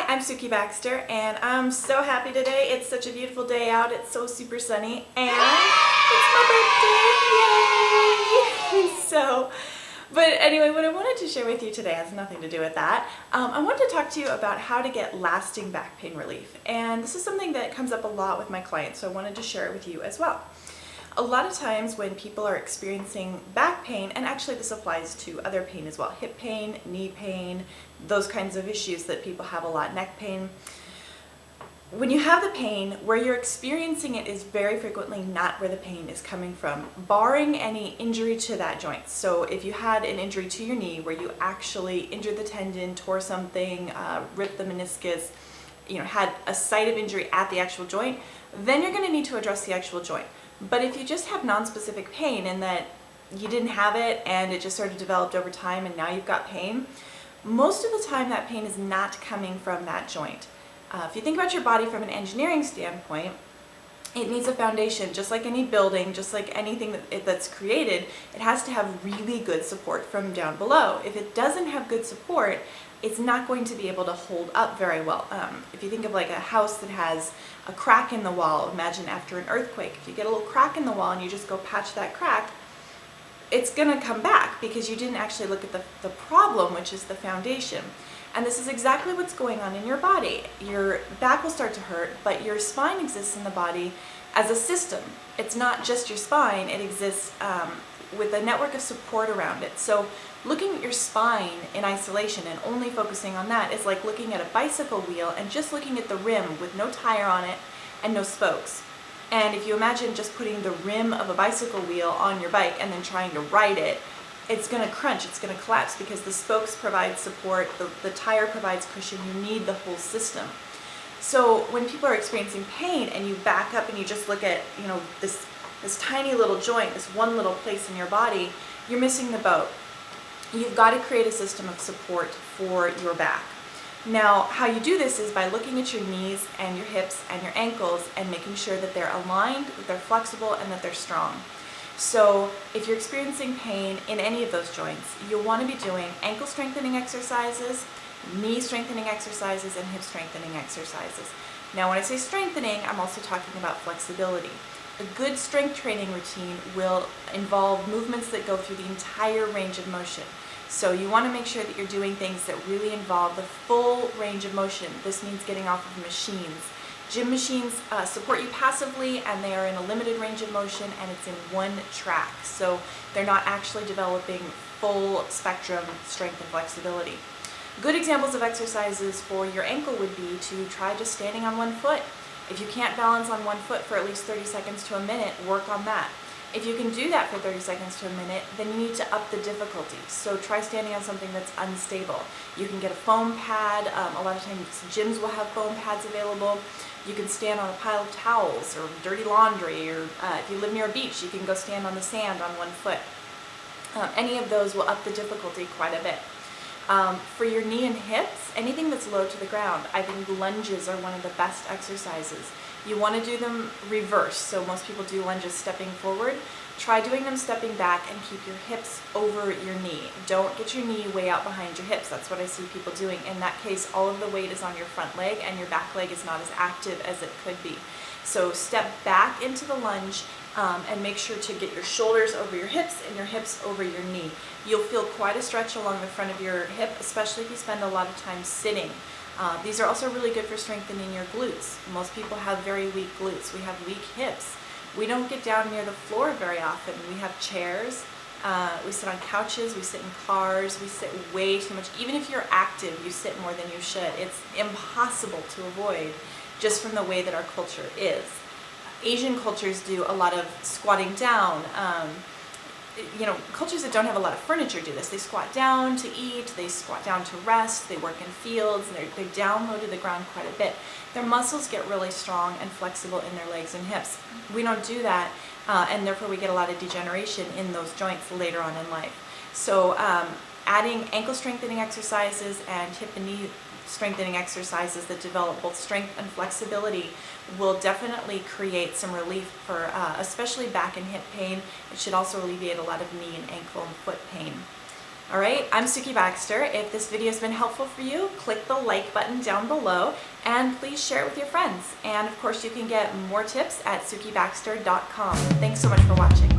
I'm Suki Baxter, and I'm so happy today. It's such a beautiful day out. It's so super sunny, and it's my birthday! Yay! But anyway, what I wanted to share with you today has nothing to do with that. I wanted to talk to you about how to get lasting back pain relief. And this is something that comes up a lot with my clients, so I wanted to share it with you as well. A lot of times when people are experiencing back pain, and actually this applies to other pain as well, hip pain, knee pain, those kinds of issues that people have a lot, neck pain. When you have the pain, where you're experiencing it is very frequently not where the pain is coming from, barring any injury to that joint. So if you had an injury to your knee where you actually injured the tendon, tore something, ripped the meniscus, had a site of injury at the actual joint, then you're going to need to address the actual joint. But if you just have non-specific pain in that you didn't have it and it just sort of developed over time and now you've got pain, most of the time that pain is not coming from that joint. If you think about your body from an engineering standpoint, it needs a foundation, just like any building, just like anything that's created. It has to have really good support from down below. If it doesn't have good support, it's not going to be able to hold up very well. If you think of like a house that has a crack in the wall, imagine after an earthquake, if you get a little crack in the wall and you just go patch that crack, it's going to come back because you didn't actually look at the problem, which is the foundation. And this is exactly what's going on in your body. Your back will start to hurt, but your spine exists in the body as a system. It's not just your spine, it exists with a network of support around it. So looking at your spine in isolation and only focusing on that is like looking at a bicycle wheel and just looking at the rim with no tire on it and no spokes. And if you imagine just putting the rim of a bicycle wheel on your bike and then trying to ride it, it's going to crunch, it's going to collapse because the spokes provide support, the tire provides cushion, you need the whole system. So when people are experiencing pain and you back up and you just look at, this tiny little joint, this one little place in your body, you're missing the boat. You've got to create a system of support for your back. Now, how you do this is by looking at your knees and your hips and your ankles and making sure that they're aligned, that they're flexible, and that they're strong. So if you're experiencing pain in any of those joints, you'll want to be doing ankle strengthening exercises, knee strengthening exercises, and hip strengthening exercises. Now, when I say strengthening, I'm also talking about flexibility. A good strength training routine will involve movements that go through the entire range of motion. So you want to make sure that you're doing things that really involve the full range of motion. This means getting off of machines. Gym machines support you passively and they are in a limited range of motion and it's in one track. So they're not actually developing full spectrum strength and flexibility. Good examples of exercises for your ankle would be to try just standing on one foot. If you can't balance on one foot for at least 30 seconds to a minute, work on that. If you can do that for 30 seconds to a minute, then you need to up the difficulty. So try standing on something that's unstable. You can get a foam pad. A lot of times gyms will have foam pads available. You can stand on a pile of towels or dirty laundry, or if you live near a beach, you can go stand on the sand on one foot. Any of those will up the difficulty quite a bit. For your knee and hips, anything that's low to the ground, I think lunges are one of the best exercises. You want to do them reverse, so most people do lunges stepping forward. Try doing them stepping back and keep your hips over your knee. Don't get your knee way out behind your hips. That's what I see people doing. In that case, all of the weight is on your front leg and your back leg is not as active as it could be. So step back into the lunge and make sure to get your shoulders over your hips and your hips over your knee. You'll feel quite a stretch along the front of your hip, especially if you spend a lot of time sitting. These are also really good for strengthening your glutes. Most people have very weak glutes. We have weak hips. We don't get down near the floor very often. We have chairs, we sit on couches, we sit in cars, we sit way too much. Even if you're active, you sit more than you should. It's impossible to avoid just from the way that our culture is. Asian cultures do a lot of squatting down. Cultures that don't have a lot of furniture do this. They squat down to eat, they squat down to rest, they work in fields, and they're down low to the ground quite a bit. Their muscles get really strong and flexible in their legs and hips. We don't do that, and therefore we get a lot of degeneration in those joints later on in life. So adding ankle strengthening exercises and hip and knee strengthening exercises that develop both strength and flexibility will definitely create some relief for especially back and hip pain. It should also alleviate a lot of knee and ankle and foot pain. All right, I'm Suki Baxter. If this video has been helpful for you, click the like button down below and please share it with your friends. And of course, you can get more tips at sukibaxter.com. Thanks so much for watching.